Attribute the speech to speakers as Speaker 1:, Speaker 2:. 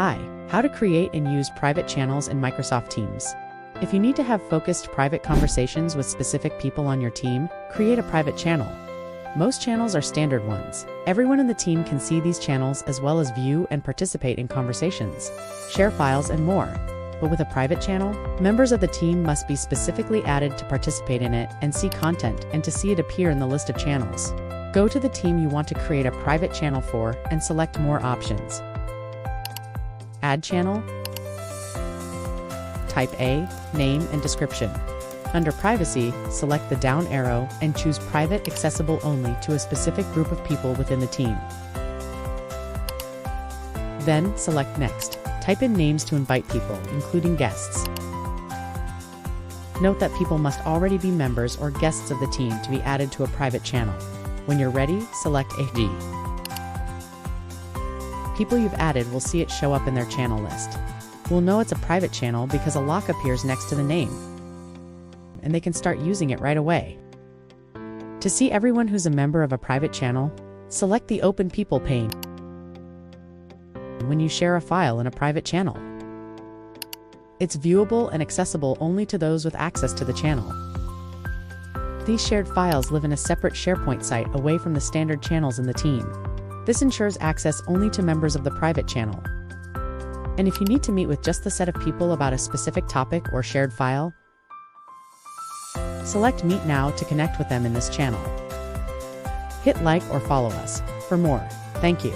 Speaker 1: Hi, how to create and use private channels in Microsoft Teams. If you need to have focused private conversations with specific people on your team, create a private channel. Most channels are standard ones. Everyone in the team can see these channels as well as view and participate in conversations, share files, and more. But with a private channel, members of the team must be specifically added to participate in it and see content and to see it appear in the list of channels. Go to the team you want to create a private channel for and select more options. Add channel. Type A, name, and description. Under Privacy, select the down arrow and choose Private Accessible Only to a specific group of people within the team. Then, select Next. Type in names to invite people, including guests. Note that people must already be members or guests of the team to be added to a private channel. When you're ready, select AD. People you've added will see it show up in their channel list. We'll know it's a private channel because a lock appears next to the name, and they can start using it right away. To see everyone who's a member of a private channel, select the Open People pane when you share a file in a private channel. It's viewable and accessible only to those with access to the channel. These shared files live in a separate SharePoint site away from the standard channels in the team. This ensures access only to members of the private channel. And if you need to meet with just the set of people about a specific topic or shared file, select Meet Now to connect with them in this channel. Hit like or follow us for more. Thank you.